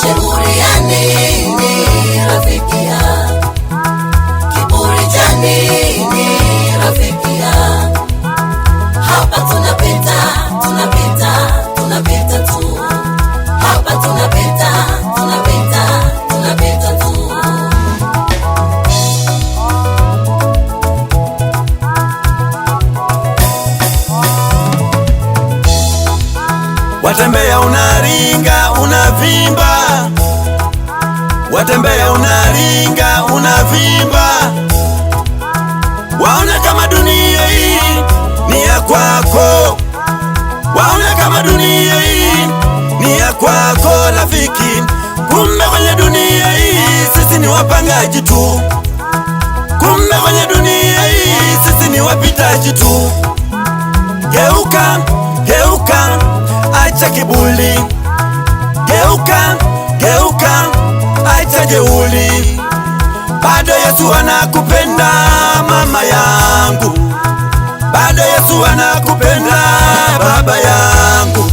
Jeuri ya nini rafiki yangu? Kiburi cha nini rafiki yangu? Hapa tunapita, tunapita, tunapita tu. Hapa tunapita, tunapita, tunapita tu. Watembea unaringa unavimba, watembea unaringa unavimba. Waona kama dunia hii ni ya kwako, waona kama dunia hii ni ya kwako rafiki. Kumbe kwenye dunia hii sisi ni wapangaji tu, kumbe kwenye dunia hii sisi ni wapitaji tu. Geuka, geuka, acha kiburi. Geuka, geuka, acha jeuri. Bado Yesu anakupenda mama yangu, bado Yesu anakupenda baba yangu.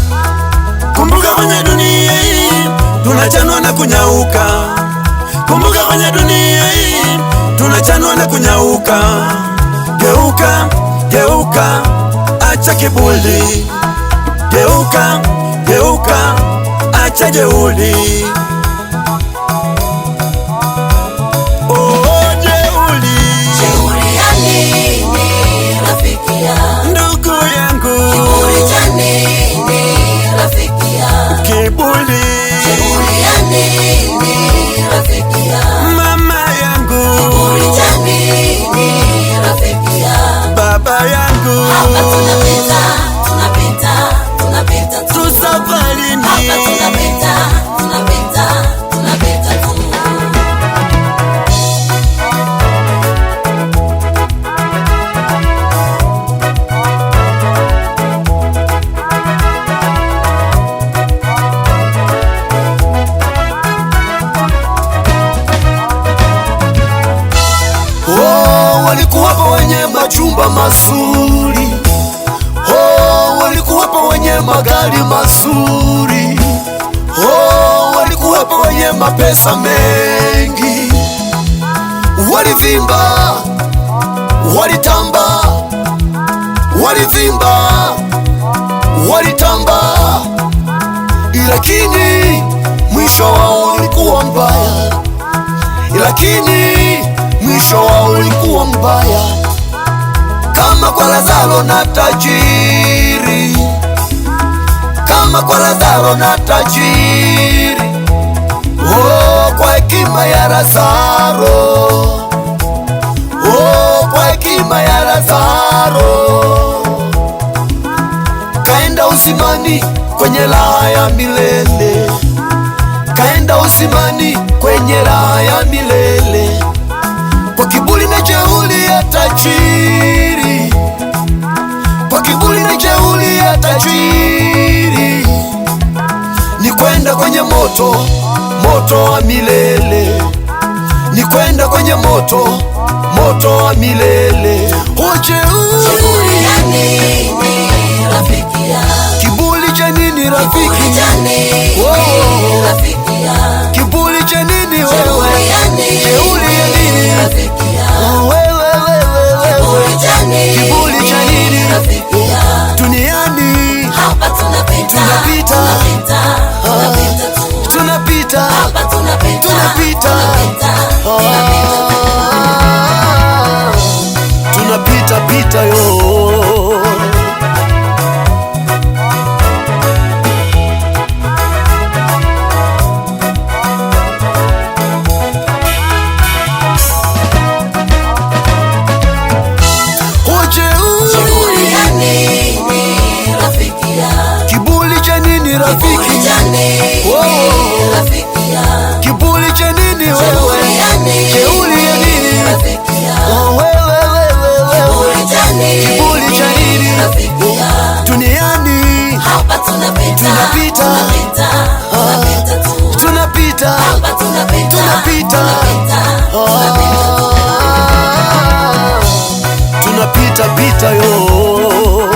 Kumbuka kwenye dunia hii tunachanwa na kunyauka, kumbuka kwenye dunia hii tunachanwa na kunyauka. Geuka, geuka, acha kiburi. Geuka, geuka, acha jeuri. Oh, jeuri. Jeuri ya nini rafiki yangu? Ndugu yangu. Kiburi cha nini rafiki yangu? Kiburi. Jeuri ya nini rafiki yangu? Mama yangu. Kiburi cha nini rafiki yangu? Baba yangu. Hapa tunapita, tunapita, tunapita tu. Tusafarini. Hapa tunapita, tunapita, tunapita tu. Oh, walikuwapo wenye majumba mazuri. Oh, walikuwapo wenye magari mazuri. Oh, walikuwapo wenye mapesa mengi. Walivimba, walitamba, walivimba, walitamba, lakini mwisho wao ulikuwa mbaya, lakini mwisho wao ulikuwa mbaya. Kama kwa Lazaro na tajiri, kama kwa Lazaro na tajiri. Oh, kwa hekima ya Lazaro, oh, kwa hekima ya Lazaro, kaenda uzimani kwenye raha ya milele, kaenda uzimani kwenye raha ya milele. Kwa kiburi na jeuri ya tajiri, kwa kiburi na jeuri ya tajiri, ni kwenda kwenye moto, moto wa milele, ni kwenda kwenye moto, moto wa milele. Oh, Jeuri ya nini rafiki yangu? kiburi cha nini rafiki? Kiburi cha nini rafiki yangu? Kiburi cha nini wewe? Jeuri ya nini Jeuri ya nini rafiki yangu? wewe? Kiburi cha nini Kiburi cha nini rafiki yangu? duniani? Hapa tunapita, Tunapita. tunapita, tunapita tu. Tunapita, Hapa tunapita, tunapita, tunapita, tunapita tu. tunapita pita yo. Jeuri ya nini rafiki yangu? Kiburi cha nini rafiki? Kiburi cha nini rafiki yangu? Kiburi cha nini wewe? Jeuri ya nini Jeuri ya nini rafiki yangu? wewe? Kiburi cha nini Kiburi cha nini rafiki yangu? duniani? Hapa tunapita, Tunapita. tunapita, tunapita tu. Tunapita, Hapa tunapita, tunapita, tunapita, tunapita tu. tunapita pita yo.